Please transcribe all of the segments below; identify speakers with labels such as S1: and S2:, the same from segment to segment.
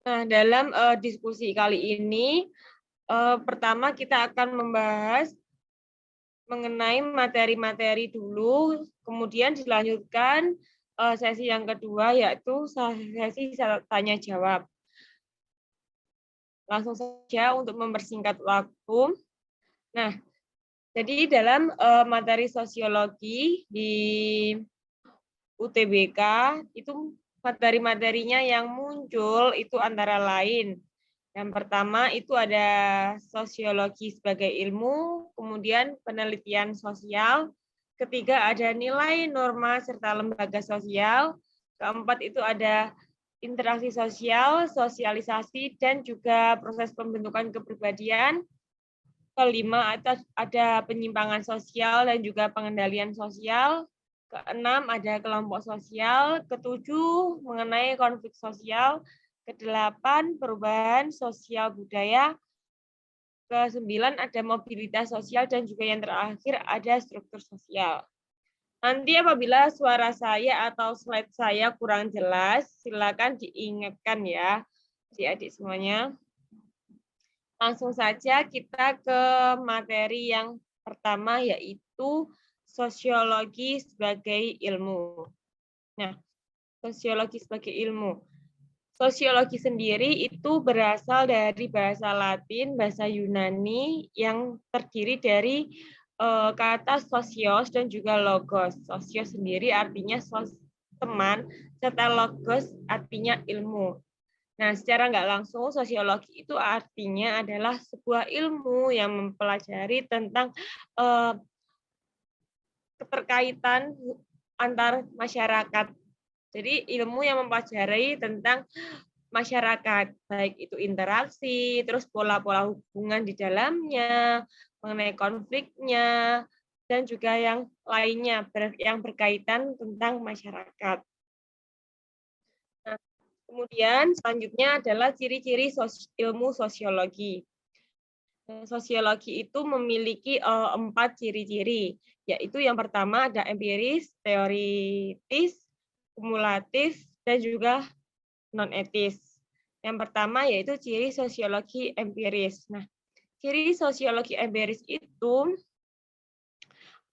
S1: Nah, dalam diskusi kali ini, pertama kita akan membahas mengenai materi-materi dulu, kemudian dilanjutkan sesi yang kedua, yaitu sesi tanya jawab. Langsung saja untuk mempersingkat waktu. Nah, jadi dalam materi sosiologi di UTBK itu materi-materinya yang muncul itu antara lain. Yang pertama itu ada sosiologi sebagai ilmu, kemudian penelitian sosial, ketiga ada nilai, norma, serta lembaga sosial, keempat itu ada interaksi sosial, sosialisasi, dan juga proses pembentukan kepribadian, kelima ada penyimpangan sosial dan juga pengendalian sosial, keenam ada kelompok sosial, ketujuh mengenai konflik sosial, kedelapan perubahan sosial budaya, kesembilan ada mobilitas sosial, dan juga yang terakhir ada struktur sosial. Nanti apabila suara saya atau slide saya kurang jelas, silakan diingatkan ya, adik-adik semuanya. Langsung saja kita ke materi yang pertama, yaitu sosiologi sebagai ilmu. Nah, sosiologi sebagai ilmu. Sosiologi sendiri itu berasal dari bahasa Latin, bahasa Yunani yang terdiri dari kata sosios dan juga logos. Sosios sendiri artinya teman, serta logos artinya ilmu. Nah, secara nggak langsung sosiologi itu artinya adalah sebuah ilmu yang mempelajari tentang keterkaitan antar masyarakat. Jadi ilmu yang mempelajari tentang masyarakat, baik itu interaksi, terus pola-pola hubungan di dalamnya, mengenai konfliknya, dan juga yang lainnya yang berkaitan tentang masyarakat. Nah, kemudian selanjutnya adalah ciri-ciri ilmu sosiologi. Sosiologi itu memiliki 4 ciri-ciri, yaitu yang pertama ada empiris, teoritis, kumulatif, dan juga non-etis. Yang pertama yaitu ciri sosiologi empiris. Nah, ciri sosiologi empiris itu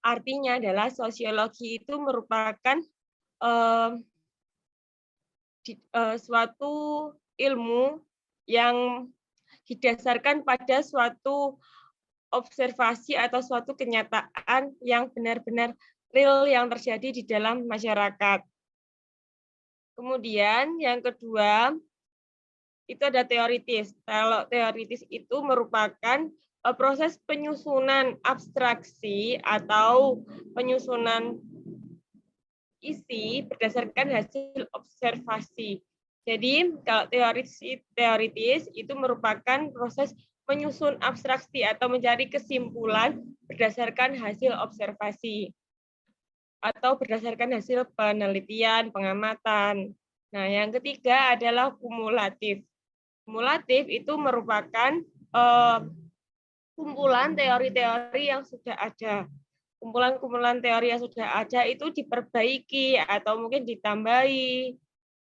S1: artinya adalah sosiologi itu merupakan suatu ilmu yang didasarkan pada suatu observasi atau suatu kenyataan yang benar-benar real yang terjadi di dalam masyarakat. Kemudian yang kedua, itu ada teoritis. Kalau teoritis itu merupakan proses penyusunan abstraksi atau penyusunan isi berdasarkan hasil observasi. Jadi kalau teoritis itu merupakan proses menyusun abstraksi atau mencari kesimpulan berdasarkan hasil observasi atau berdasarkan hasil penelitian, pengamatan. Nah, yang ketiga adalah kumulatif. Kumulatif itu merupakan kumpulan teori-teori yang sudah ada. Kumpulan-kumpulan teori yang sudah ada itu diperbaiki atau mungkin ditambahi.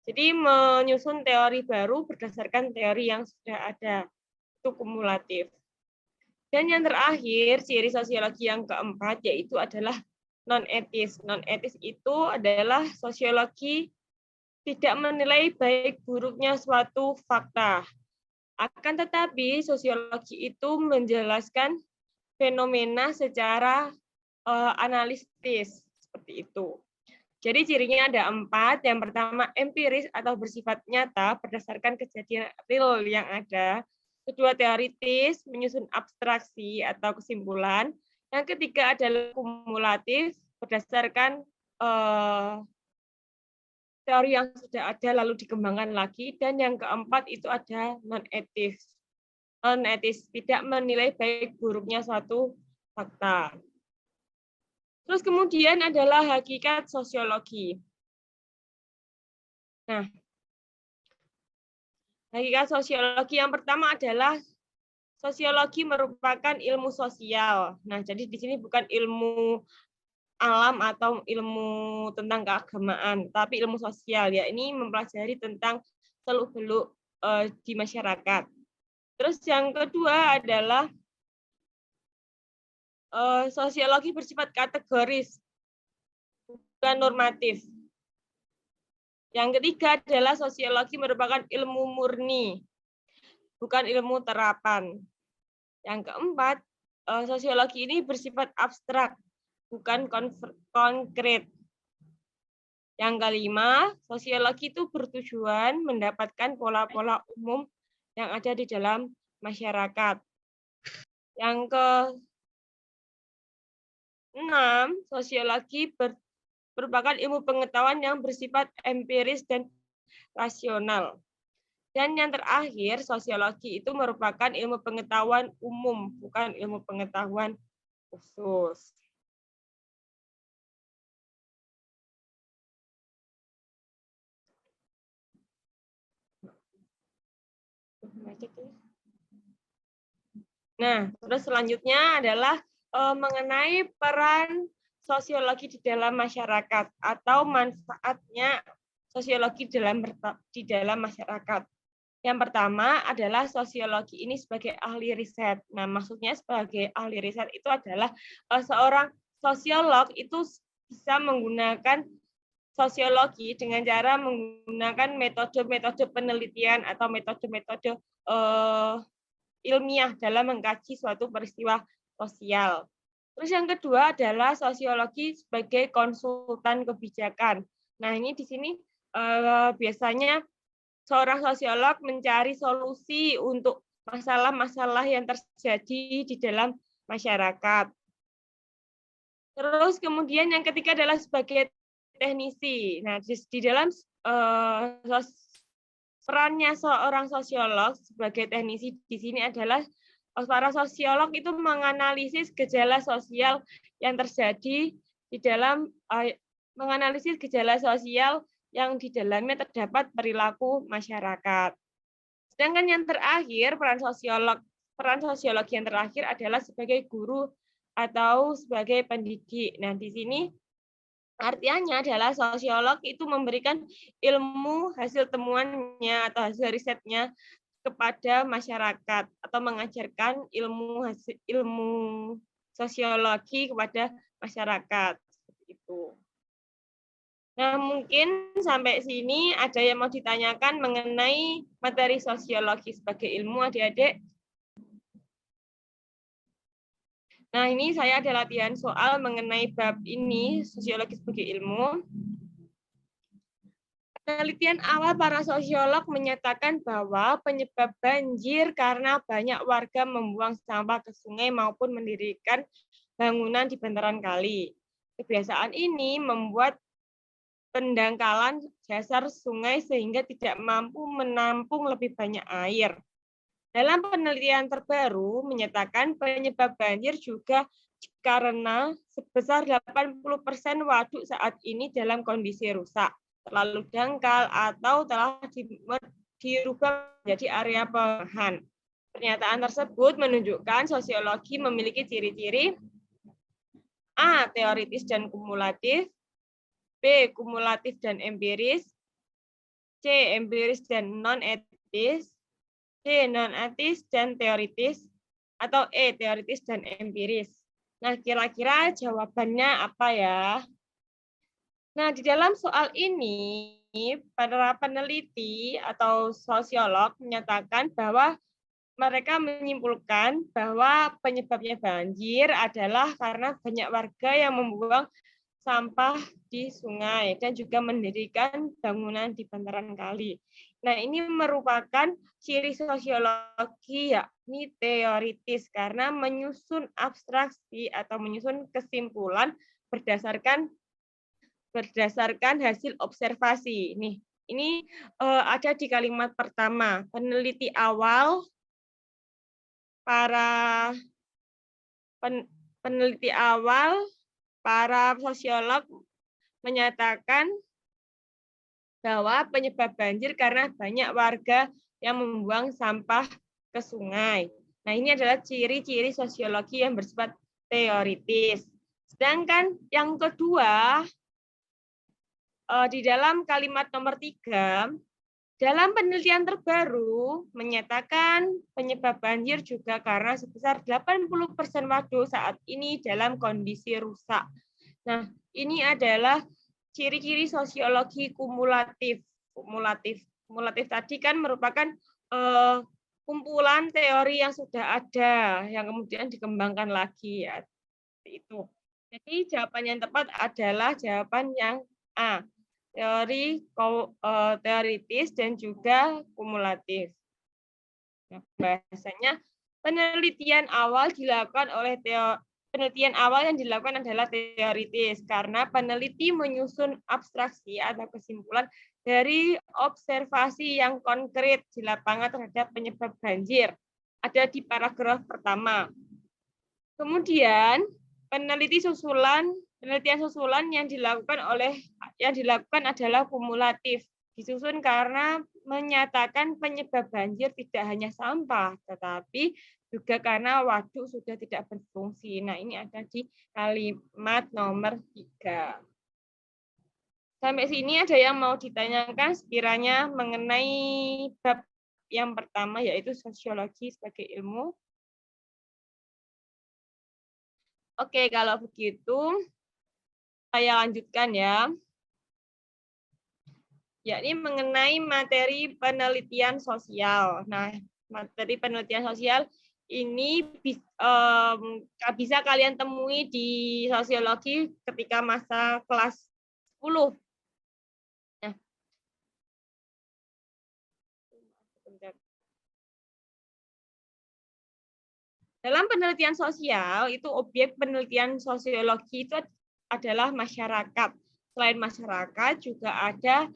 S1: Jadi menyusun teori baru berdasarkan teori yang sudah ada. Itu kumulatif. Dan yang terakhir, ciri sosiologi yang keempat yaitu adalah non-etis. Non-etis itu adalah sosiologi tidak menilai baik buruknya suatu fakta. Akan tetapi sosiologi itu menjelaskan fenomena secara analitis seperti itu. Jadi cirinya ada 4. Yang pertama empiris atau bersifat nyata berdasarkan kejadian real yang ada. Kedua teoritis, menyusun abstraksi atau kesimpulan. Yang ketiga adalah kumulatif berdasarkan teori yang sudah ada lalu dikembangkan lagi. Dan yang keempat itu ada non-etis. Non-etis tidak menilai baik buruknya suatu fakta. Terus kemudian adalah hakikat sosiologi. Nah, hakikat sosiologi yang pertama adalah sosiologi merupakan ilmu sosial. Nah, jadi di sini bukan ilmu alam atau ilmu tentang keagamaan, tapi ilmu sosial. Ya, ini mempelajari tentang seluk-beluk di masyarakat. Terus yang kedua adalah sosiologi bersifat kategoris, bukan normatif. Yang ketiga adalah sosiologi merupakan ilmu murni, bukan ilmu terapan. Yang keempat, sosiologi ini bersifat abstrak, bukan konkret. Yang kelima, sosiologi itu bertujuan mendapatkan pola-pola umum yang ada di dalam masyarakat. Yang keenam, sosiologi merupakan ilmu pengetahuan yang bersifat empiris dan rasional. Dan yang terakhir, sosiologi itu merupakan ilmu pengetahuan umum, bukan ilmu pengetahuan khusus. Nah, terus selanjutnya adalah mengenai peran sosiologi di dalam masyarakat atau manfaatnya sosiologi di dalam masyarakat. Yang pertama adalah sosiologi ini sebagai ahli riset. Nah, maksudnya sebagai ahli riset itu adalah seorang sosiolog itu bisa menggunakan sosiologi dengan cara menggunakan metode-metode penelitian atau metode-metode ilmiah dalam mengkaji suatu peristiwa sosial. Terus yang kedua adalah sosiologi sebagai konsultan kebijakan. Nah, ini di sini biasanya seorang sosiolog mencari solusi untuk masalah-masalah yang terjadi di dalam masyarakat. Terus kemudian yang ketiga adalah sebagai teknisi. Nah, di dalam perannya seorang sosiolog sebagai teknisi di sini adalah para sosiolog itu menganalisis gejala sosial yang terjadi di dalam menganalisis gejala sosial yang di dalamnya terdapat perilaku masyarakat. Sedangkan yang terakhir peran sosiologi yang terakhir adalah sebagai guru atau sebagai pendidik. Nah, di sini artinya adalah sosiolog itu memberikan ilmu hasil temuannya atau hasil risetnya kepada masyarakat atau mengajarkan ilmu sosiologi kepada masyarakat seperti itu. Nah, mungkin sampai sini ada yang mau ditanyakan mengenai materi sosiologi sebagai ilmu, adik-adik? Nah, ini saya ada latihan soal mengenai bab ini, sosiologi sebagai ilmu. Penelitian awal para sosiolog menyatakan bahwa penyebab banjir karena banyak warga membuang sampah ke sungai maupun mendirikan bangunan di bantaran kali. Kebiasaan ini membuat pendangkalan dasar sungai sehingga tidak mampu menampung lebih banyak air. Dalam penelitian terbaru menyatakan penyebab banjir juga karena sebesar 80% waduk saat ini dalam kondisi rusak, terlalu dangkal, atau telah dirubah menjadi area pengolahan. Pernyataan tersebut menunjukkan sosiologi memiliki ciri-ciri A. Teoritis dan kumulatif, B. Kumulatif dan empiris, C. Empiris dan non-etis, D. Non-etis dan teoritis, atau E. Teoritis dan empiris. Nah, kira-kira jawabannya apa ya? Nah, di dalam soal ini, para peneliti atau sosiolog menyatakan bahwa mereka menyimpulkan bahwa penyebabnya banjir adalah karena banyak warga yang membuang sampah di sungai dan juga mendirikan bangunan di bantaran kali. Nah, ini merupakan ciri sosiologi yakni teoritis karena menyusun abstraksi atau menyusun kesimpulan berdasarkan hasil observasi. Nih, ini ada di kalimat pertama. Peneliti awal para sosiolog menyatakan bahwa penyebab banjir karena banyak warga yang membuang sampah ke sungai. Nah, ini adalah ciri-ciri sosiologi yang bersifat teoritis. Sedangkan yang kedua, di dalam kalimat nomor 3, Dalam penelitian terbaru menyatakan penyebab banjir juga karena sebesar 80% waduk saat ini dalam kondisi rusak. Nah, ini adalah ciri-ciri sosiologi kumulatif. Kumulatif tadi kan merupakan kumpulan teori yang sudah ada, yang kemudian dikembangkan lagi ya. Itu. Jadi jawaban yang tepat adalah jawaban yang A. Teoritis dan juga kumulatif. Nah, bahasanya penelitian awal yang dilakukan adalah teoritis karena peneliti menyusun abstraksi atau kesimpulan dari observasi yang konkret di lapangan terhadap penyebab banjir. Ada di paragraf pertama. Kemudian penelitian susulan yang dilakukan adalah kumulatif, disusun karena menyatakan penyebab banjir tidak hanya sampah, tetapi juga karena waduk sudah tidak berfungsi. Nah, ini ada di kalimat nomor 3. Sampai sini ada yang mau ditanyakan sekiranya mengenai bab yang pertama, yaitu sosiologi sebagai ilmu. Oke, kalau begitu saya lanjutkan ya. Yakni mengenai materi penelitian sosial. Nah, materi penelitian sosial ini bisa kalian temui di sosiologi ketika masa kelas 10. Nah, dalam penelitian sosial, itu objek penelitian sosiologi itu adalah masyarakat. Selain masyarakat, juga ada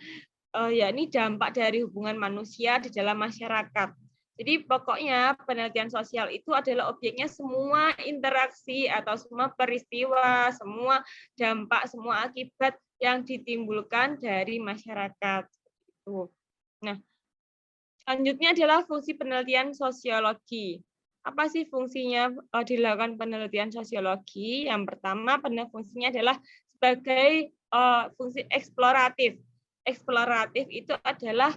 S1: yakni dampak dari hubungan manusia di dalam masyarakat. Jadi pokoknya penelitian sosial itu adalah objeknya semua interaksi atau semua peristiwa, semua dampak, semua akibat yang ditimbulkan dari masyarakat. Nah, selanjutnya adalah fungsi penelitian sosiologi. Apa sih fungsinya dilakukan penelitian sosiologi? Yang pertama, fungsinya adalah sebagai fungsi eksploratif. Eksploratif itu adalah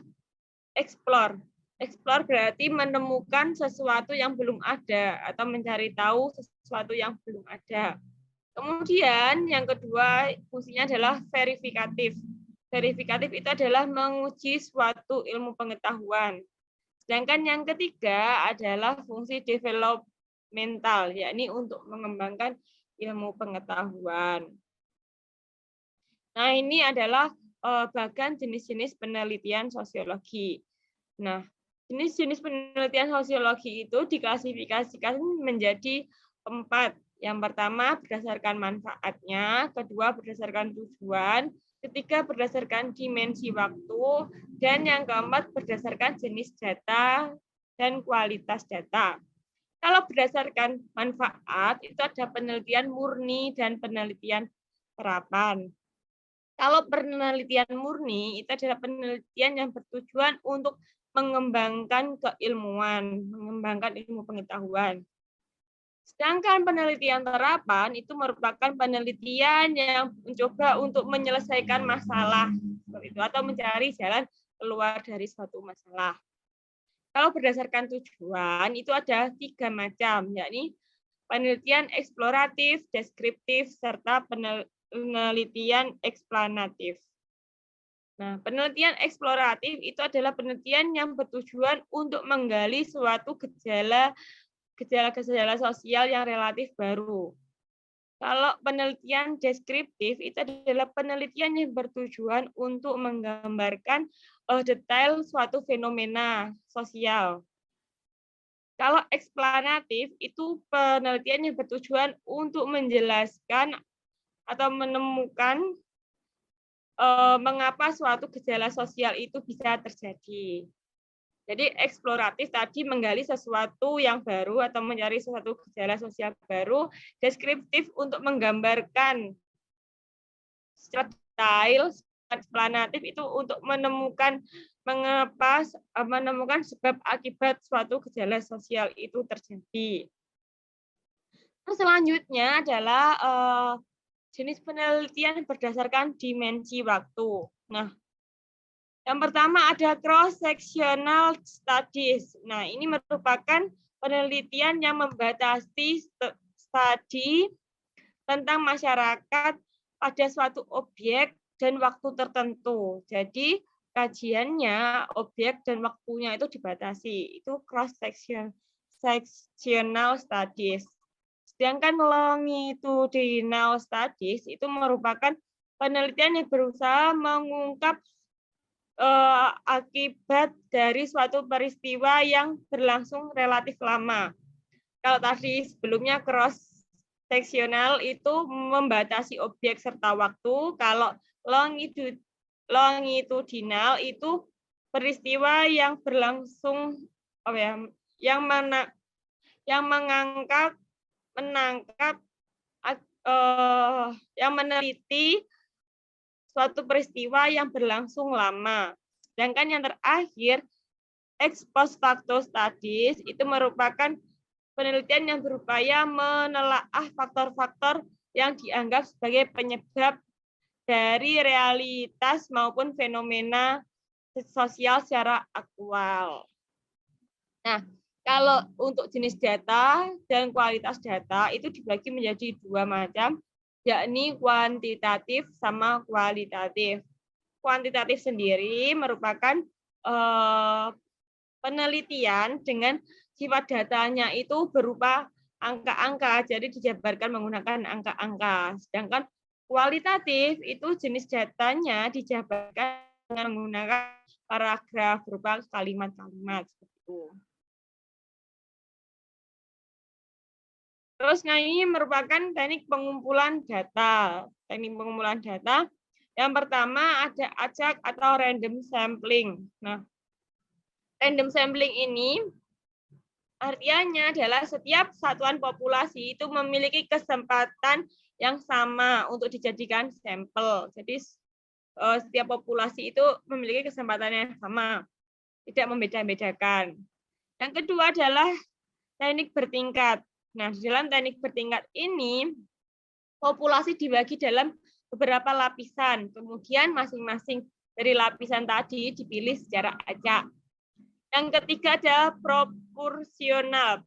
S1: explore. Explore berarti menemukan sesuatu yang belum ada atau mencari tahu sesuatu yang belum ada. Kemudian yang kedua fungsinya adalah verifikatif. Verifikatif itu adalah menguji suatu ilmu pengetahuan. Sedangkan yang ketiga adalah fungsi developmental, yakni untuk mengembangkan ilmu pengetahuan. Nah, ini adalah bagian jenis-jenis penelitian sosiologi. Nah, jenis-jenis penelitian sosiologi itu diklasifikasikan menjadi 4. Yang pertama berdasarkan manfaatnya, kedua berdasarkan tujuan, ketiga berdasarkan dimensi waktu, dan yang keempat berdasarkan jenis data dan kualitas data. Kalau berdasarkan manfaat, itu ada penelitian murni dan penelitian terapan. Kalau penelitian murni, itu adalah penelitian yang bertujuan untuk mengembangkan keilmuan, mengembangkan ilmu pengetahuan. Sedangkan penelitian terapan itu merupakan penelitian yang mencoba untuk menyelesaikan masalah itu atau mencari jalan keluar dari suatu masalah. Kalau berdasarkan tujuan itu ada 3 macam, yakni penelitian eksploratif, deskriptif, serta penelitian eksplanatif. Nah, penelitian eksploratif itu adalah penelitian yang bertujuan untuk menggali suatu gejala sosial yang relatif baru. Kalau penelitian deskriptif itu adalah penelitian yang bertujuan untuk menggambarkan detail suatu fenomena sosial. Kalau eksplanatif itu penelitian yang bertujuan untuk menjelaskan atau menemukan mengapa suatu gejala sosial itu bisa terjadi. Jadi eksploratif tadi menggali sesuatu yang baru atau mencari sesuatu gejala sosial baru, deskriptif untuk menggambarkan secara detail, eksplanatif itu untuk menemukan sebab akibat suatu gejala sosial itu terjadi. Selanjutnya adalah jenis penelitian berdasarkan dimensi waktu. Nah, Yang pertama ada cross-sectional studies. Nah, ini merupakan penelitian yang membatasi studi tentang masyarakat pada suatu objek dan waktu tertentu. Jadi, kajiannya, objek dan waktunya itu dibatasi. Itu cross-sectional studies. Sedangkan longitudinal studies itu merupakan penelitian yang berusaha mengungkap akibat dari suatu peristiwa yang berlangsung relatif lama. Kalau tadi sebelumnya cross seksional itu membatasi objek serta waktu, kalau longitudinal itu peristiwa yang berlangsung yang meneliti suatu peristiwa yang berlangsung lama. Sedangkan yang terakhir, ex post facto studies itu merupakan penelitian yang berupaya menelaah faktor-faktor yang dianggap sebagai penyebab dari realitas maupun fenomena sosial secara aktual. Nah, kalau untuk jenis data dan kualitas data itu dibagi menjadi dua macam, yakni kuantitatif sama kualitatif. Kuantitatif sendiri merupakan penelitian dengan sifat datanya itu berupa angka-angka, jadi dijabarkan menggunakan angka-angka. Sedangkan kualitatif itu jenis datanya dijabarkan dengan menggunakan paragraf berupa kalimat-kalimat seperti itu. Terus ini merupakan teknik pengumpulan data. Teknik pengumpulan data yang pertama ada acak atau random sampling. Nah, random sampling ini artinya adalah setiap satuan populasi itu memiliki kesempatan yang sama untuk dijadikan sampel. Jadi setiap populasi itu memiliki kesempatan yang sama, tidak membeda-bedakan. Yang kedua adalah teknik bertingkat. Nah, di dalam teknik bertingkat ini, populasi dibagi dalam beberapa lapisan. Kemudian masing-masing dari lapisan tadi dipilih secara acak. Yang ketiga adalah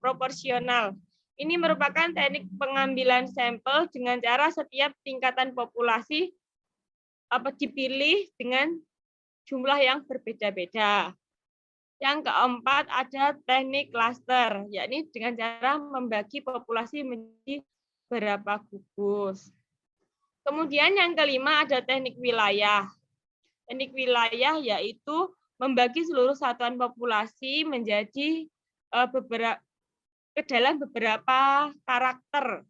S1: proporsional. Ini merupakan teknik pengambilan sampel dengan cara setiap tingkatan populasi dipilih dengan jumlah yang berbeda-beda. Yang keempat ada teknik klaster, yakni dengan cara membagi populasi menjadi beberapa gugus. Kemudian yang kelima ada teknik wilayah. Teknik wilayah yaitu membagi seluruh satuan populasi menjadi ke dalam beberapa karakter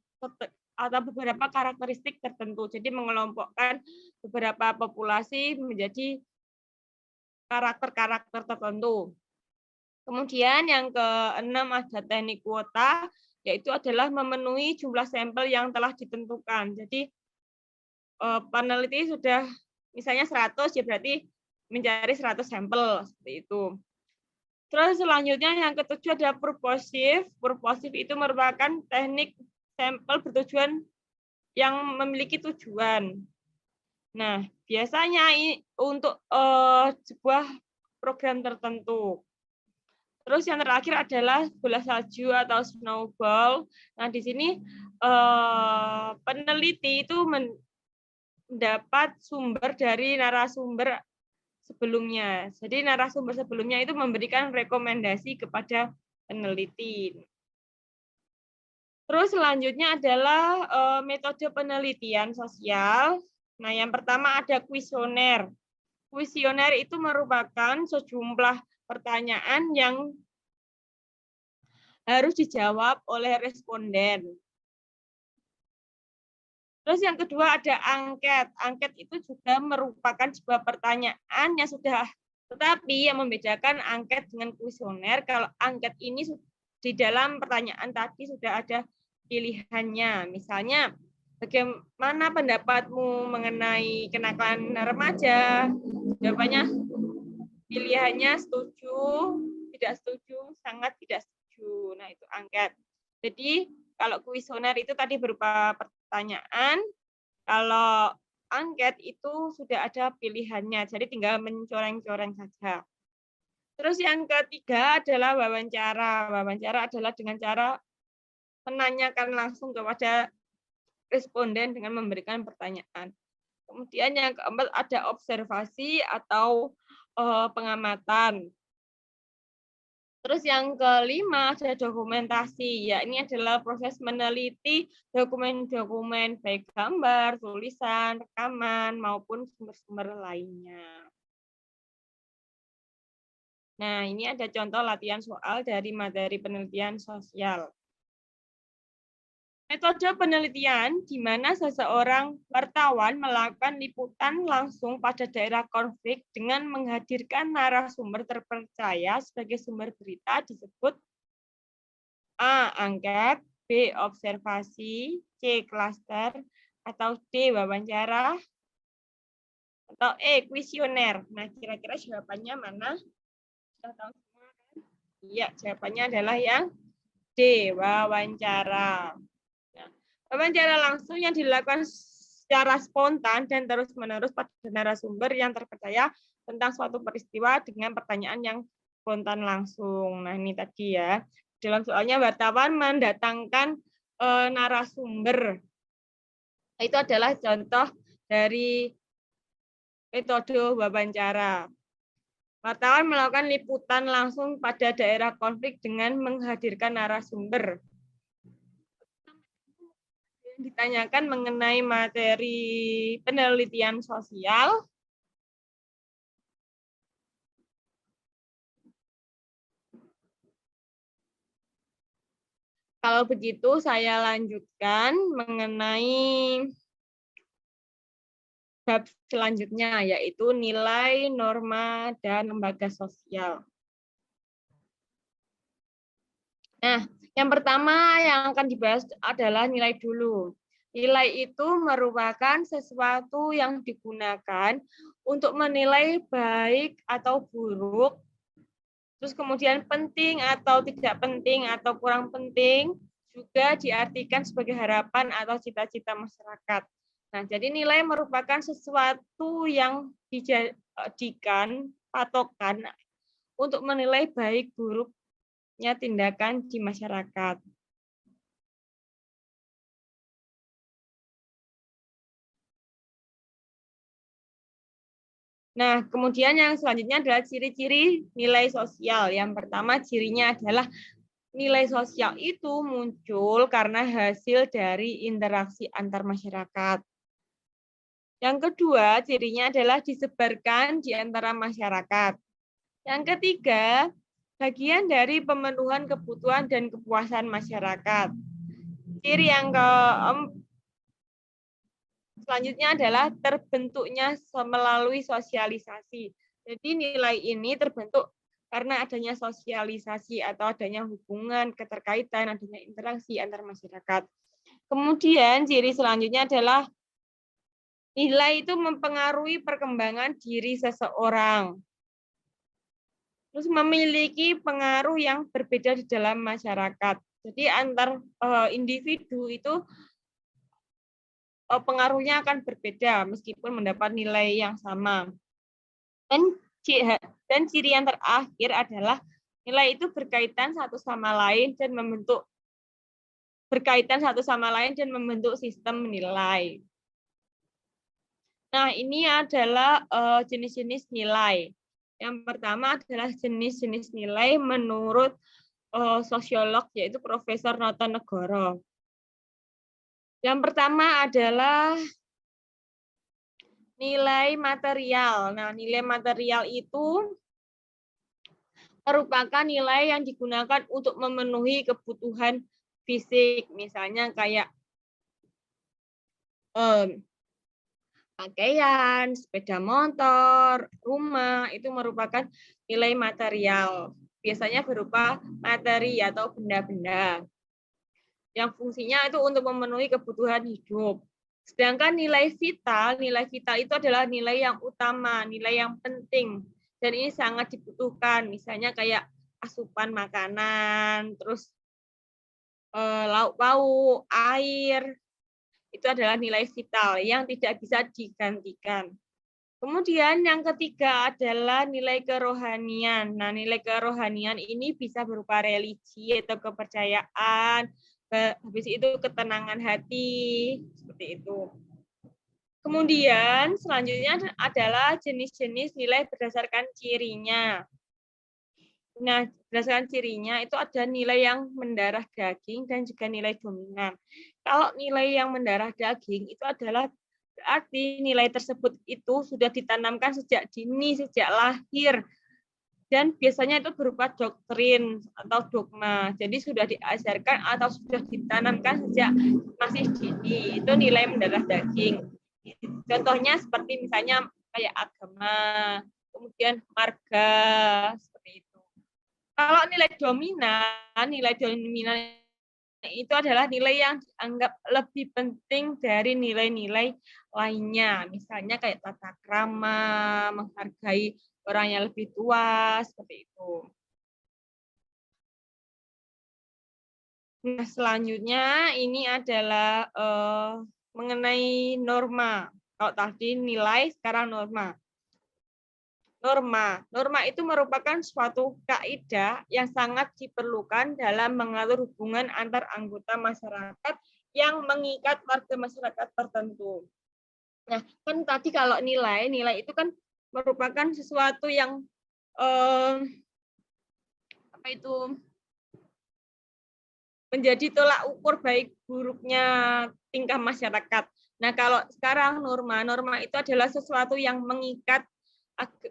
S1: atau beberapa karakteristik tertentu. Jadi mengelompokkan beberapa populasi menjadi karakter-karakter tertentu. Kemudian yang keenam ada teknik kuota, yaitu adalah memenuhi jumlah sampel yang telah ditentukan. Jadi peneliti sudah misalnya 100, ya berarti mencari 100 sampel seperti itu. Terus selanjutnya yang ketujuh ada purposive. Purposive itu merupakan teknik sampel bertujuan yang memiliki tujuan. Nah, biasanya untuk sebuah program tertentu. Terus yang terakhir adalah bola salju atau snowball. Nah, di sini peneliti itu mendapat sumber dari narasumber sebelumnya. Jadi narasumber sebelumnya itu memberikan rekomendasi kepada peneliti. Terus selanjutnya adalah metode penelitian sosial. Nah, yang pertama ada kuesioner. Kuesioner itu merupakan sejumlah pertanyaan yang harus dijawab oleh responden. Terus yang kedua ada angket. Angket itu juga merupakan sebuah pertanyaan yang sudah, tetapi yang membedakan angket dengan kuesioner, kalau angket ini di dalam pertanyaan tadi sudah ada pilihannya. Misalnya, bagaimana pendapatmu mengenai kenakalan remaja? Jawabannya pilihannya setuju, tidak setuju, sangat tidak setuju. Nah, itu angket. Jadi, kalau kuesioner itu tadi berupa pertanyaan, kalau angket itu sudah ada pilihannya, jadi tinggal mencoreng-coreng saja. Terus yang ketiga adalah wawancara. Wawancara adalah dengan cara menanyakan langsung kepada responden dengan memberikan pertanyaan. Kemudian yang keempat ada observasi atau pengamatan. Terus yang kelima ada dokumentasi. Ya, ini adalah proses meneliti dokumen-dokumen baik gambar, tulisan, rekaman maupun sumber-sumber lainnya. Nah, ini ada contoh latihan soal dari materi penelitian sosial. Metode penelitian di mana seseorang wartawan melakukan liputan langsung pada daerah konflik dengan menghadirkan narasumber terpercaya sebagai sumber berita disebut A. Angket, B. Observasi, C. Klaster, atau D. Wawancara, atau E. Kuesioner. Nah, kira-kira jawabannya mana? Sudah tahu semua kan? Iya, jawabannya adalah yang D. Wawancara. Wawancara langsung yang dilakukan secara spontan dan terus-menerus pada narasumber yang terpercaya tentang suatu peristiwa dengan pertanyaan yang spontan langsung. Nah, ini tadi ya. Dalam soalnya wartawan mendatangkan narasumber. Itu adalah contoh dari metode wawancara. Wartawan melakukan liputan langsung pada daerah konflik dengan menghadirkan narasumber. Ditanyakan mengenai materi penelitian sosial. Kalau begitu saya lanjutkan mengenai bab selanjutnya, yaitu nilai, norma, dan lembaga sosial. Nah, yang pertama yang akan dibahas adalah nilai dulu. Nilai itu merupakan sesuatu yang digunakan untuk menilai baik atau buruk, terus kemudian penting atau tidak penting atau kurang penting, juga diartikan sebagai harapan atau cita-cita masyarakat. Nah, jadi nilai merupakan sesuatu yang dijadikan patokan untuk menilai baik buruknya tindakan di masyarakat. Nah, kemudian yang selanjutnya adalah ciri-ciri nilai sosial. Yang pertama cirinya adalah nilai sosial itu muncul karena hasil dari interaksi antar masyarakat. Yang kedua, cirinya adalah disebarkan di antara masyarakat. Yang ketiga, bagian dari pemenuhan kebutuhan dan kepuasan masyarakat. Ciri yang selanjutnya adalah terbentuknya melalui sosialisasi. Jadi nilai ini terbentuk karena adanya sosialisasi atau adanya hubungan, keterkaitan, adanya interaksi antar masyarakat. Kemudian ciri selanjutnya adalah nilai itu mempengaruhi perkembangan diri seseorang. Terus memiliki pengaruh yang berbeda di dalam masyarakat. Jadi antar individu itu pengaruhnya akan berbeda meskipun mendapat nilai yang sama. Dan ciri yang terakhir adalah nilai itu berkaitan satu sama lain dan membentuk sistem nilai. Nah, ini adalah jenis-jenis nilai. Yang pertama adalah jenis-jenis nilai menurut sosiolog yaitu Profesor Notonegoro. Yang pertama adalah nilai material. Nah, nilai material itu merupakan nilai yang digunakan untuk memenuhi kebutuhan fisik, misalnya kayak pakaian, sepeda motor, rumah, itu merupakan nilai material. Biasanya berupa materi atau benda-benda yang fungsinya itu untuk memenuhi kebutuhan hidup. Sedangkan nilai vital itu adalah nilai yang utama, nilai yang penting. Dan ini sangat dibutuhkan, misalnya kayak asupan makanan, terus lauk pauk, air, Itu adalah nilai vital yang tidak bisa digantikan. Kemudian yang ketiga adalah nilai kerohanian. Nah, nilai kerohanian ini bisa berupa religi atau kepercayaan, habis itu ketenangan hati, seperti itu. Kemudian selanjutnya adalah jenis-jenis nilai berdasarkan cirinya. Nah, berdasarkan cirinya itu ada nilai yang mendarah daging dan juga nilai dominan. Kalau nilai yang mendarah daging itu adalah berarti nilai tersebut itu sudah ditanamkan sejak dini, sejak lahir. Dan biasanya itu berupa doktrin atau dogma. Jadi sudah diajarkan atau sudah ditanamkan sejak masih dini. Itu nilai mendarah daging. Contohnya seperti misalnya kayak agama, kemudian marga, seperti itu. Kalau nilai dominan itu adalah nilai yang dianggap lebih penting dari nilai-nilai lainnya. Misalnya kayak tata krama, menghargai orang yang lebih tua, seperti itu. Nah, selanjutnya ini adalah mengenai norma. Kalau tadi nilai, sekarang norma. Norma itu merupakan suatu kaidah yang sangat diperlukan dalam mengatur hubungan antar anggota masyarakat yang mengikat warga masyarakat tertentu. Nah, kan tadi kalau nilai itu kan merupakan sesuatu yang menjadi tolak ukur baik buruknya tingkah masyarakat. Nah, kalau sekarang norma itu adalah sesuatu yang mengikat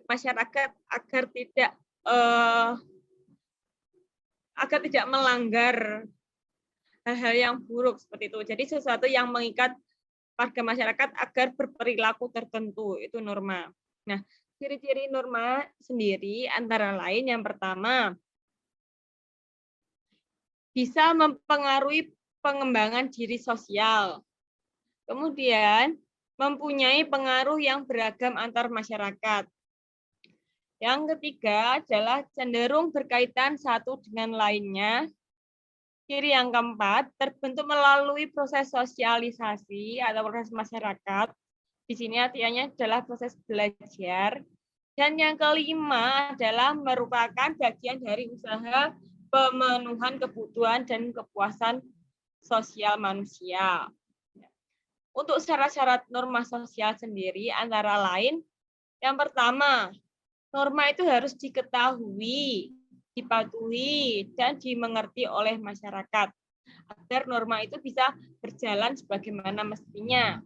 S1: masyarakat agar tidak melanggar hal-hal yang buruk seperti itu. Jadi sesuatu yang mengikat warga masyarakat agar berperilaku tertentu, itu norma. Nah, ciri-ciri norma sendiri antara lain yang pertama bisa mempengaruhi pengembangan diri sosial. Kemudian mempunyai pengaruh yang beragam antar masyarakat. Yang ketiga adalah cenderung berkaitan satu dengan lainnya. Ciri yang keempat, terbentuk melalui proses sosialisasi atau proses masyarakat. Di sini artinya adalah proses belajar. Dan yang kelima adalah merupakan bagian dari usaha pemenuhan kebutuhan dan kepuasan sosial manusia. Untuk syarat-syarat norma sosial sendiri antara lain, yang pertama, norma itu harus diketahui, dipatuhi, dan dimengerti oleh masyarakat agar norma itu bisa berjalan sebagaimana mestinya.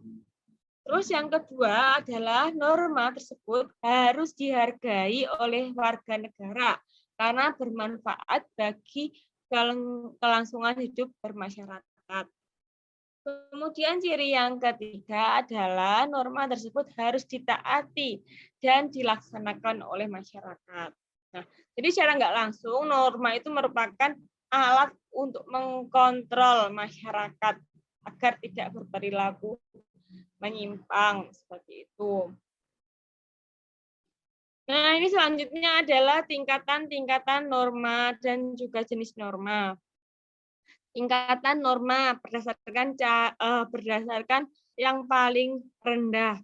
S1: Terus yang kedua adalah norma tersebut harus dihargai oleh warga negara karena bermanfaat bagi kelangsungan hidup bermasyarakat. Kemudian ciri yang ketiga adalah norma tersebut harus ditaati dan dilaksanakan oleh masyarakat. Nah, jadi secara nggak langsung norma itu merupakan alat untuk mengkontrol masyarakat agar tidak berperilaku menyimpang seperti itu. Nah, ini selanjutnya adalah tingkatan-tingkatan norma dan juga jenis norma. Tingkatan norma berdasarkan yang paling rendah.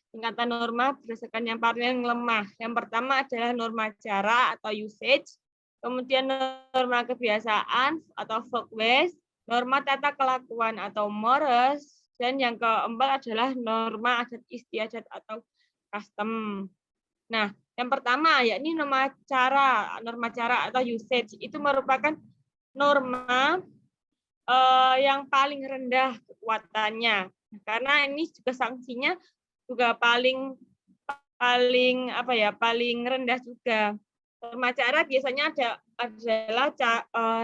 S1: Tingkatan norma berdasarkan yang paling lemah. Yang pertama adalah norma cara atau usage, kemudian norma kebiasaan atau folkways, norma tata kelakuan atau mores, dan yang keempat adalah norma adat istiadat atau custom. Nah, yang pertama yakni norma cara atau usage itu merupakan norma yang paling rendah kekuatannya, karena ini juga sanksinya juga paling rendah juga. Norma cara biasanya adalah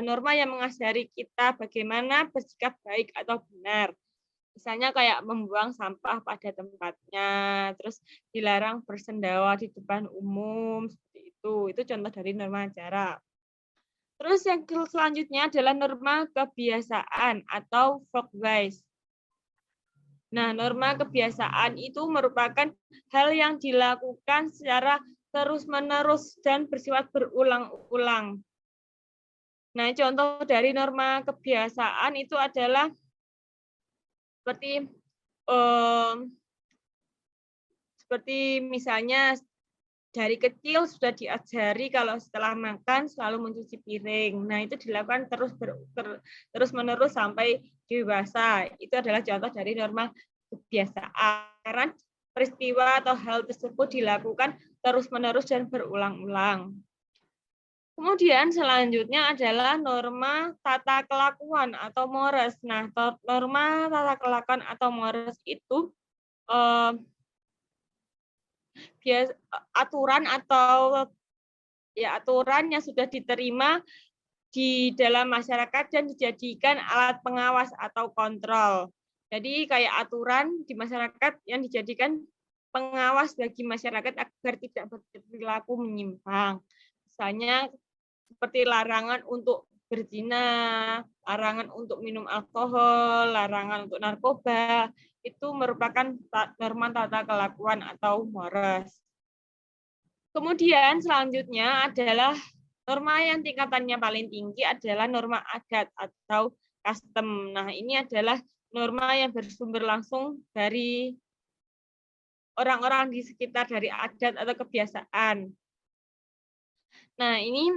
S1: norma yang mengajari kita bagaimana bersikap baik atau benar. Misalnya kayak membuang sampah pada tempatnya, terus dilarang bersendawa di depan umum, seperti itu. Itu contoh dari norma cara. Terus yang selanjutnya adalah norma kebiasaan atau folkways. Nah, norma kebiasaan itu merupakan hal yang dilakukan secara terus-menerus dan bersifat berulang-ulang. Nah, contoh dari norma kebiasaan itu adalah seperti seperti misalnya dari kecil sudah diajari kalau setelah makan selalu mencuci piring. Nah, itu dilakukan terus-menerus sampai dewasa. Itu adalah contoh dari norma kebiasaan. Karena peristiwa atau hal tersebut dilakukan terus-menerus dan berulang-ulang. Kemudian selanjutnya adalah norma tata kelakuan atau mores. Nah, norma tata kelakuan atau mores itu aturan atau aturan yang sudah diterima di dalam masyarakat dan dijadikan alat pengawas atau kontrol. Jadi kayak aturan di masyarakat yang dijadikan pengawas bagi masyarakat agar tidak berperilaku menyimpang. Misalnya seperti larangan untuk berzina, larangan untuk minum alkohol, larangan untuk narkoba, itu merupakan norma tata kelakuan atau mores. Kemudian selanjutnya adalah norma yang tingkatannya paling tinggi adalah norma adat atau custom. Nah, ini adalah norma yang bersumber langsung dari orang-orang di sekitar, dari adat atau kebiasaan. Nah, ini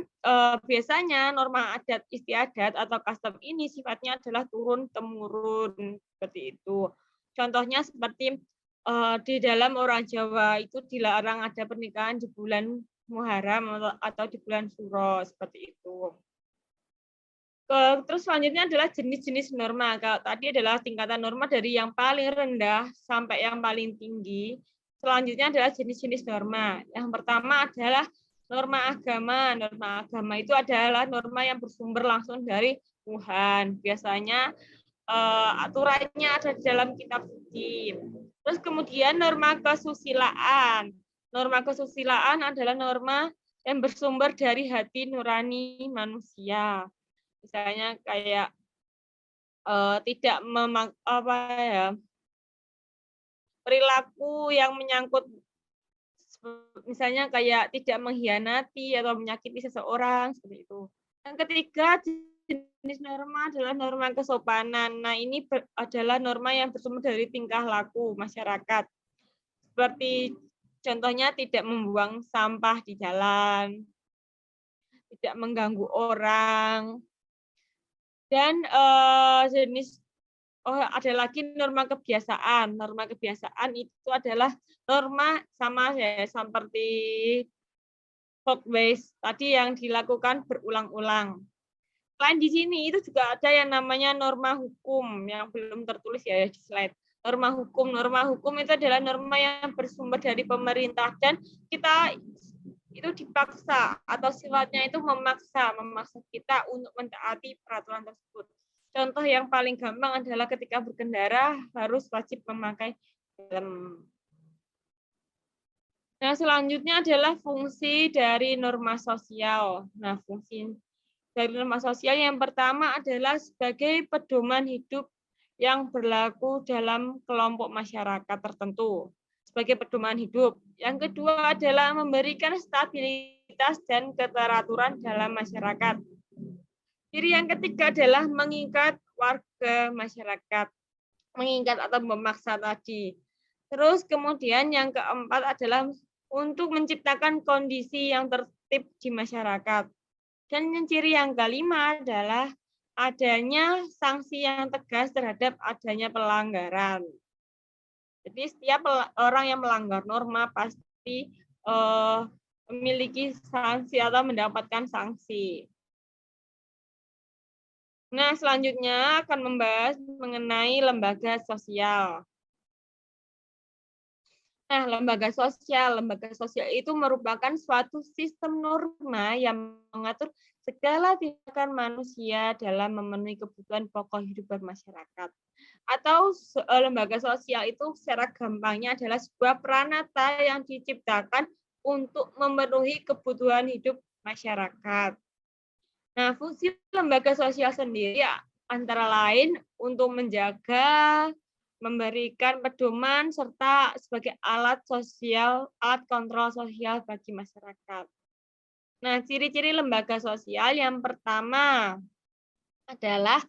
S1: biasanya norma adat istiadat atau custom ini sifatnya adalah turun-temurun, seperti itu. Contohnya seperti di dalam orang Jawa itu dilarang ada pernikahan di bulan Muharram atau di bulan Suro, seperti itu. Terus selanjutnya adalah jenis-jenis norma. Kalau tadi adalah tingkatan norma dari yang paling rendah sampai yang paling tinggi. Selanjutnya adalah jenis-jenis norma. Yang pertama adalah norma agama. Norma agama itu adalah norma yang bersumber langsung dari Tuhan. Biasanya aturannya ada di dalam kitab suci. Terus kemudian norma kesusilaan. Norma kesusilaan adalah norma yang bersumber dari hati nurani manusia. Misalnya kayak tidak perilaku yang menyangkut misalnya kayak tidak mengkhianati atau menyakiti seseorang, seperti itu. Yang ketiga jenis norma adalah norma kesopanan. Nah, ini adalah norma yang bersumber dari tingkah laku masyarakat. Seperti contohnya tidak membuang sampah di jalan, tidak mengganggu orang. Dan jenis ada lagi norma kebiasaan. Norma kebiasaan itu adalah norma sama ya seperti folkways tadi yang dilakukan berulang-ulang. Selain di sini itu juga ada yang namanya norma hukum yang belum tertulis ya di slide. Norma hukum itu adalah norma yang bersumber dari pemerintah dan kita itu dipaksa atau sifatnya itu memaksa kita untuk mentaati peraturan tersebut. Contoh yang paling gampang adalah ketika berkendara harus wajib memakai helm. Nah, selanjutnya adalah fungsi dari norma sosial. Nah, fungsi dari norma sosial yang pertama adalah sebagai pedoman hidup yang berlaku dalam kelompok masyarakat tertentu. Sebagai pedoman hidup. Yang kedua adalah memberikan stabilitas dan keteraturan dalam masyarakat. Ciri yang ketiga adalah mengikat warga masyarakat. Mengikat atau memaksa tadi. Terus kemudian yang keempat adalah untuk menciptakan kondisi yang tertib di masyarakat. Dan ciri yang kelima adalah adanya sanksi yang tegas terhadap adanya pelanggaran. Jadi setiap orang yang melanggar norma pasti memiliki sanksi atau mendapatkan sanksi. Nah, selanjutnya akan membahas mengenai lembaga sosial. Nah, lembaga sosial itu merupakan suatu sistem norma yang mengatur segala tindakan manusia dalam memenuhi kebutuhan pokok hidup bermasyarakat. Atau lembaga sosial itu secara gampangnya adalah sebuah peranata yang diciptakan untuk memenuhi kebutuhan hidup masyarakat. Nah, fungsi lembaga sosial sendiri antara lain untuk menjaga, memberikan pedoman, serta sebagai alat kontrol sosial bagi masyarakat. Nah, ciri-ciri lembaga sosial yang pertama adalah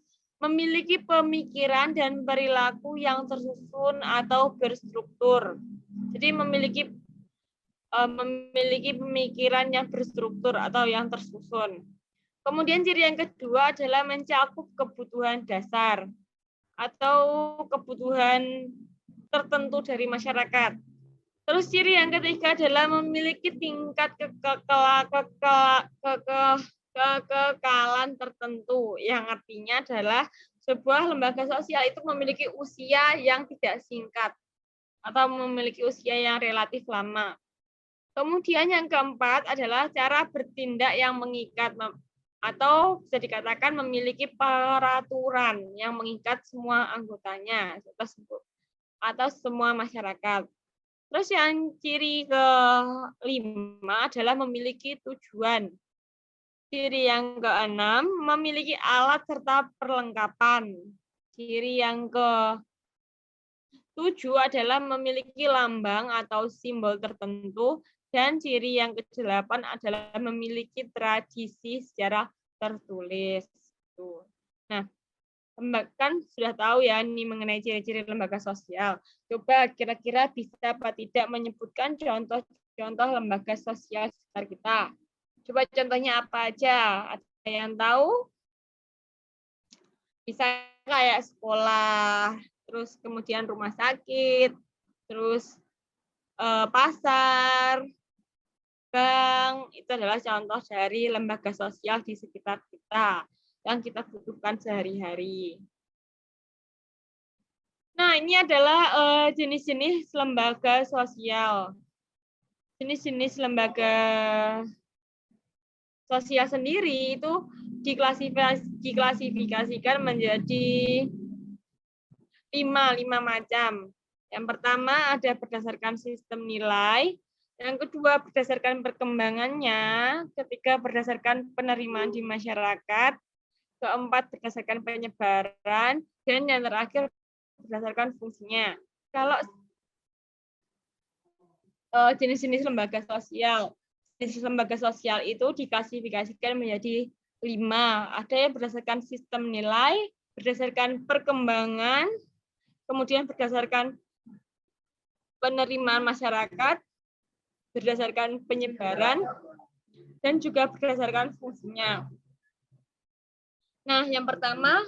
S1: memiliki pemikiran dan perilaku yang tersusun atau berstruktur. Jadi memiliki pemikiran yang berstruktur atau yang tersusun. Kemudian ciri yang kedua adalah mencakup kebutuhan dasar atau kebutuhan tertentu dari masyarakat. Terus ciri yang ketiga adalah memiliki tingkat kekekalan tertentu, yang artinya adalah sebuah lembaga sosial itu memiliki usia yang tidak singkat atau memiliki usia yang relatif lama. Kemudian yang keempat adalah cara bertindak yang mengikat atau bisa dikatakan memiliki peraturan yang mengikat semua anggotanya atau semua masyarakat. Terus yang ciri kelima adalah memiliki tujuan. Ciri yang keenam memiliki alat serta perlengkapan. Ciri yang ke-7 adalah memiliki lambang atau simbol tertentu. Dan ciri yang ke-8 adalah memiliki tradisi secara tertulis. Nah, kan sudah tahu ya ini mengenai ciri-ciri lembaga sosial. Coba kira-kira bisa apa tidak menyebutkan contoh-contoh lembaga sosial sekitar kita. Coba contohnya apa aja? Ada yang tahu? Bisa kayak sekolah, terus kemudian rumah sakit, terus pasar, bank, itu adalah contoh dari lembaga sosial di sekitar kita yang kita butuhkan sehari-hari. Nah, ini adalah jenis-jenis lembaga sosial. Jenis-jenis lembaga sosial sendiri itu diklasifikasikan menjadi lima macam. Yang pertama ada berdasarkan sistem nilai, yang kedua berdasarkan perkembangannya, ketiga berdasarkan penerimaan di masyarakat, keempat berdasarkan penyebaran, dan yang terakhir berdasarkan fungsinya. Kalau jenis-jenis lembaga sosial itu diklasifikasikan menjadi 5. Ada yang berdasarkan sistem nilai, berdasarkan perkembangan, kemudian berdasarkan penerimaan masyarakat, berdasarkan penyebaran, dan juga berdasarkan fungsinya. Nah, yang pertama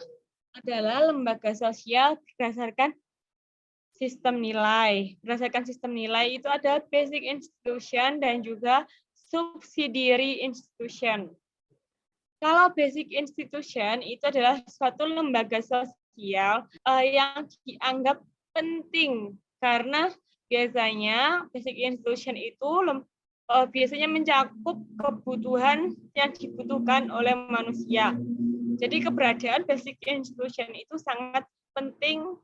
S1: adalah lembaga sosial berdasarkan sistem nilai. Berdasarkan sistem nilai itu ada basic institution dan juga subsidiary institution. Kalau basic institution itu adalah suatu lembaga sosial yang dianggap penting karena biasanya basic institution itu biasanya mencakup kebutuhan yang dibutuhkan oleh manusia. Jadi keberadaan basic institution itu sangat penting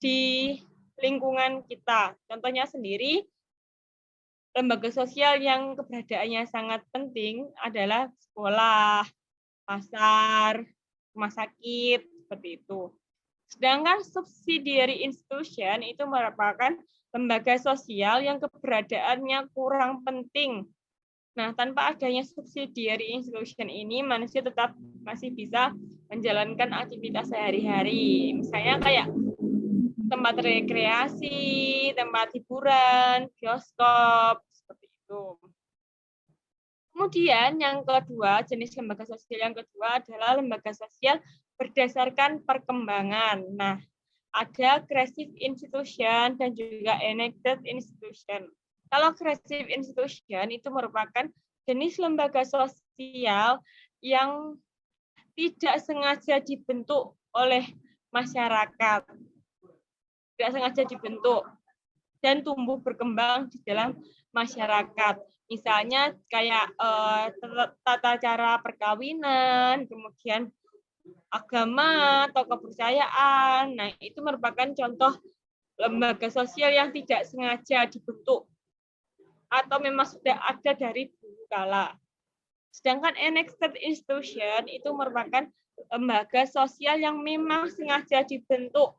S1: di lingkungan kita. Contohnya sendiri, lembaga sosial yang keberadaannya sangat penting adalah sekolah, pasar, rumah sakit, seperti itu. Sedangkan subsidiary institution itu merupakan lembaga sosial yang keberadaannya kurang penting. Nah, tanpa adanya subsidiary institution ini, manusia tetap masih bisa menjalankan aktivitas sehari-hari. Misalnya kayak tempat rekreasi, tempat hiburan, bioskop, seperti itu. Kemudian yang kedua, jenis lembaga sosial yang kedua adalah lembaga sosial berdasarkan perkembangan. Nah, ada creative institution dan juga enacted institution. Kalau creative institution itu merupakan jenis lembaga sosial yang tidak sengaja dibentuk oleh masyarakat. Tidak sengaja dibentuk dan tumbuh berkembang di dalam masyarakat. Misalnya kayak tata cara perkawinan, kemudian agama atau kepercayaan. Nah, itu merupakan contoh lembaga sosial yang tidak sengaja dibentuk atau memang sudah ada dari dulu kala. Sedangkan enacted institution itu merupakan lembaga sosial yang memang sengaja dibentuk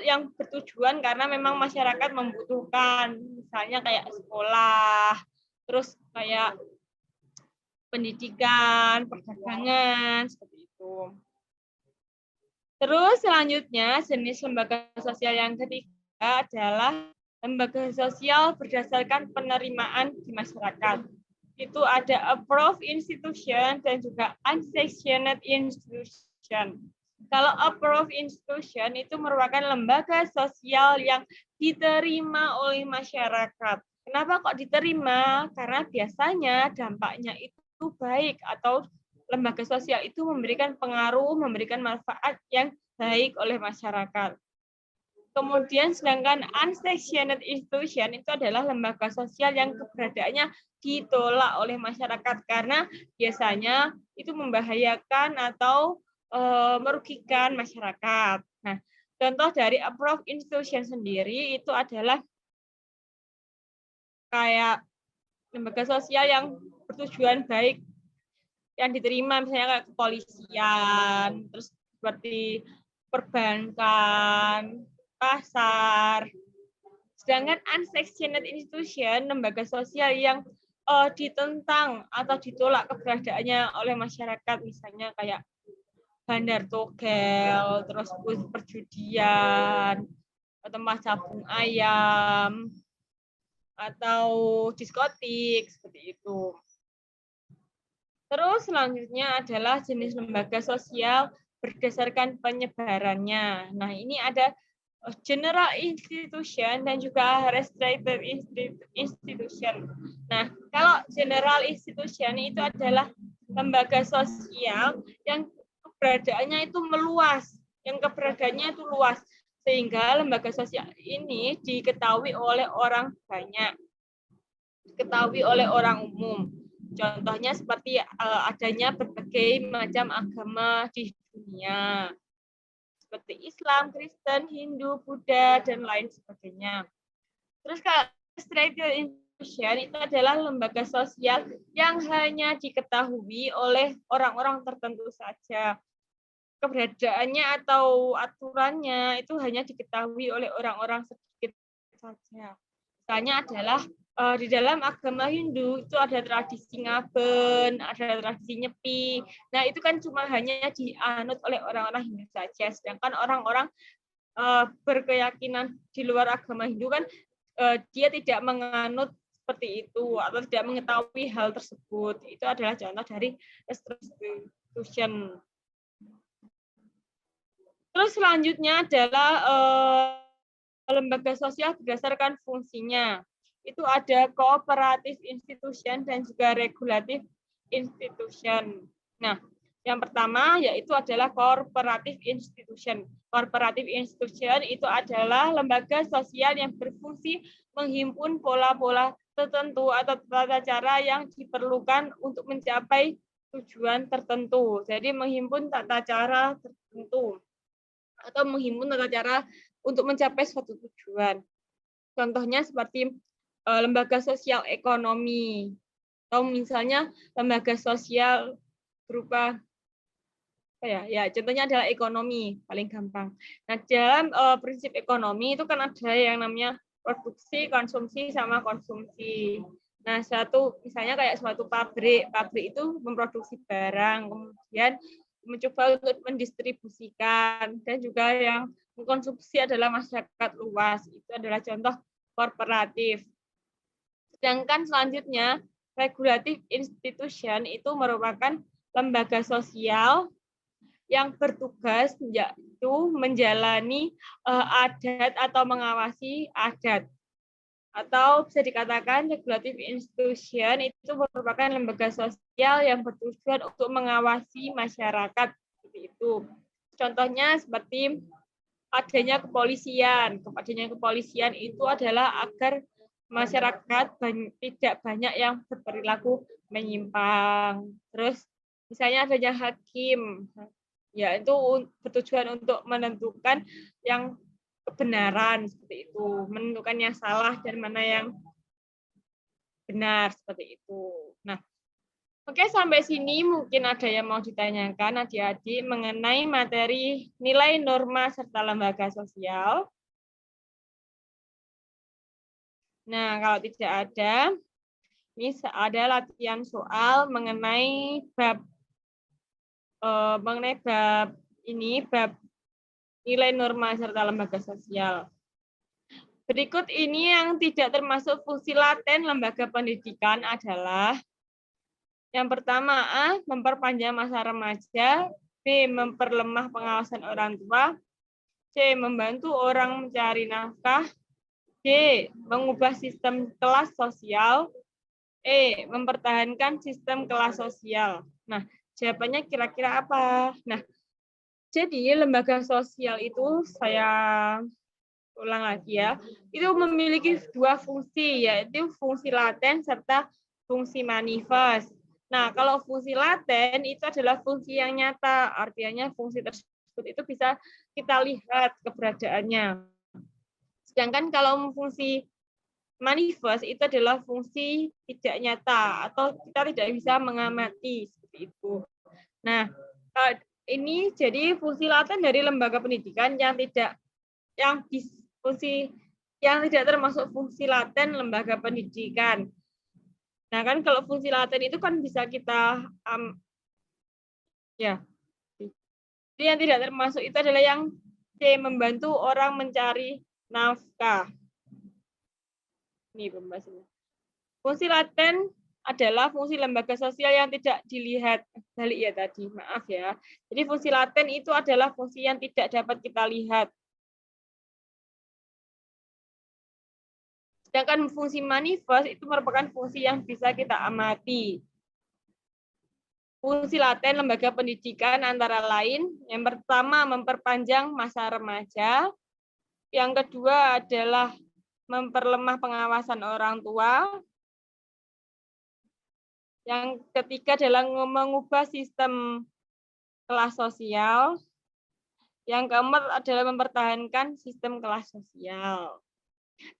S1: yang bertujuan karena memang masyarakat membutuhkan, misalnya kayak sekolah, terus kayak pendidikan, perdagangan, seperti itu. itu. Terus selanjutnya jenis lembaga sosial yang ketiga adalah lembaga sosial berdasarkan penerimaan di masyarakat. Itu ada approved institution dan juga unsanctioned institution. Kalau approved institution itu merupakan lembaga sosial yang diterima oleh masyarakat. Kenapa kok diterima? Karena biasanya dampaknya itu baik atau lembaga sosial itu memberikan pengaruh, memberikan manfaat yang baik oleh masyarakat. Kemudian sedangkan unsanctioned institution itu adalah lembaga sosial yang keberadaannya ditolak oleh masyarakat karena biasanya itu membahayakan atau merugikan masyarakat. Nah, contoh dari approved institution sendiri itu adalah kayak lembaga sosial yang bertujuan baik yang diterima misalnya kayak kepolisian, terus seperti perbankan, pasar. Sedangkan unsanctioned institution, lembaga sosial yang ditentang atau ditolak keberadaannya oleh masyarakat, misalnya kayak bandar togel, terus perjudian, tempat cabung ayam, atau diskotik, seperti itu. Terus selanjutnya adalah jenis lembaga sosial berdasarkan penyebarannya. Nah, ini ada general institution dan juga restricted institution. Nah, kalau general institution itu adalah lembaga sosial yang keberadaannya itu meluas, sehingga lembaga sosial ini diketahui oleh orang banyak, diketahui oleh orang umum. Contohnya seperti adanya berbagai macam agama di dunia, seperti Islam, Kristen, Hindu, Buddha, dan lain sebagainya. Terus kalau restricted institution itu adalah lembaga sosial yang hanya diketahui oleh orang-orang tertentu saja. Keberadaannya atau aturannya itu hanya diketahui oleh orang-orang sedikit saja. Misalnya adalah di dalam agama Hindu itu ada tradisi ngaben, ada tradisi nyepi. Nah, itu kan cuma hanya dianut oleh orang-orang Hindu saja. Sedangkan orang-orang berkeyakinan di luar agama Hindu kan dia tidak menganut seperti itu atau tidak mengetahui hal tersebut. Itu adalah contoh dari restitution. Terus selanjutnya adalah lembaga sosial berdasarkan fungsinya. Itu ada cooperative institution dan juga regulative institution. Nah, yang pertama yaitu adalah cooperative institution. Cooperative institution itu adalah lembaga sosial yang berfungsi menghimpun pola-pola tertentu atau tata cara yang diperlukan untuk mencapai tujuan tertentu. Jadi menghimpun tata cara tertentu atau menghimpun tata cara untuk mencapai suatu tujuan. Contohnya seperti lembaga sosial ekonomi, atau misalnya lembaga sosial berupa apa ya? Contohnya adalah ekonomi, paling gampang. Nah, dalam prinsip ekonomi itu kan ada yang namanya produksi, konsumsi, sama konsumsi. Nah, misalnya kayak suatu pabrik itu memproduksi barang, kemudian mencoba untuk mendistribusikan, dan juga yang mengkonsumsi adalah masyarakat luas. Itu adalah contoh kooperatif. Sedangkan selanjutnya, regulative institution itu merupakan lembaga sosial yang bertugas yaitu menjalani adat atau mengawasi adat. Atau bisa dikatakan regulative institution itu merupakan lembaga sosial yang bertujuan untuk mengawasi masyarakat, seperti itu. Contohnya seperti adanya kepolisian. Adanya kepolisian itu adalah agar masyarakat tidak banyak yang berperilaku menyimpang. Terus misalnya adanya hakim, ya itu bertujuan untuk menentukan yang kebenaran, seperti itu, menentukan yang salah dan mana yang benar, seperti itu. Nah, oke, sampai sini mungkin ada yang mau ditanyakan adik-adik mengenai materi nilai norma serta lembaga sosial. Nah, kalau tidak ada, ini ada latihan soal mengenai bab mengenai bab nilai norma serta lembaga sosial. Berikut ini yang tidak termasuk fungsi laten lembaga pendidikan adalah yang pertama A. Memperpanjang masa remaja, B. Memperlemah pengawasan orang tua, C. Membantu orang mencari nafkah, D. Mengubah sistem kelas sosial, E. Mempertahankan sistem kelas sosial. Nah, jawabannya kira-kira apa? Nah, jadi lembaga sosial itu saya ulang lagi ya, itu memiliki dua fungsi, yaitu fungsi laten serta fungsi manifest. Nah, kalau fungsi laten itu adalah fungsi yang nyata, artinya fungsi tersebut itu bisa kita lihat keberadaannya. Sedangkan kalau fungsi manifest itu adalah fungsi tidak nyata atau kita tidak bisa mengamati seperti itu. Nah, ini jadi fungsi laten dari lembaga pendidikan yang tidak termasuk fungsi laten lembaga pendidikan. Nah, kan kalau fungsi laten itu kan bisa kita ya. Jadi yang tidak termasuk itu adalah yang C, membantu orang mencari nafkah. Ini pembahasannya. Fungsi laten adalah fungsi lembaga sosial yang tidak dilihat. Balik ya tadi, maaf ya. Jadi fungsi laten itu adalah fungsi yang tidak dapat kita lihat. Sedangkan fungsi manifest itu merupakan fungsi yang bisa kita amati. Fungsi laten lembaga pendidikan antara lain, yang pertama memperpanjang masa remaja, yang kedua adalah memperlemah pengawasan orang tua, yang ketiga adalah mengubah sistem kelas sosial, yang keempat adalah mempertahankan sistem kelas sosial.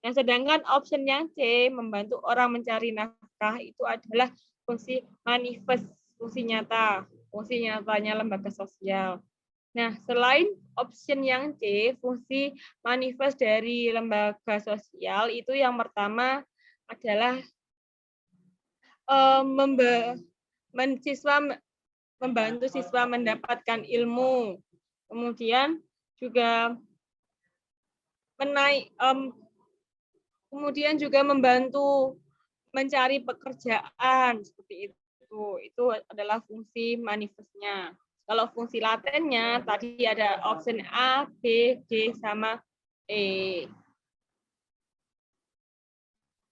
S1: Nah, sedangkan option yang C, membantu orang mencari nafkah, itu adalah fungsi manifest, fungsi nyata, fungsi nyatanya lembaga sosial. Nah, selain option yang C, fungsi manifest dari lembaga sosial, itu yang pertama adalah membantu siswa mendapatkan ilmu, kemudian juga kemudian juga membantu mencari pekerjaan seperti itu. Itu adalah fungsi manifestnya. Kalau fungsi latennya tadi ada option A, B, D sama E.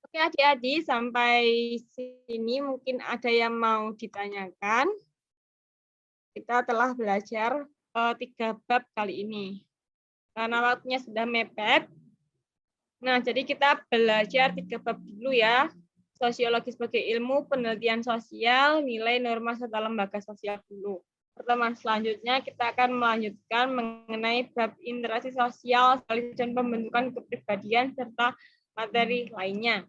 S1: Oke adik-adik, sampai sini mungkin ada yang mau ditanyakan. Kita telah belajar 3 bab kali ini. Karena waktunya sudah mepet, nah, jadi kita belajar 3 bab dulu ya. Sosiologi sebagai ilmu, penelitian sosial, nilai norma serta lembaga sosial dulu. Pertemuan selanjutnya kita akan melanjutkan mengenai bab interaksi sosial dan pembentukan kepribadian serta materi lainnya.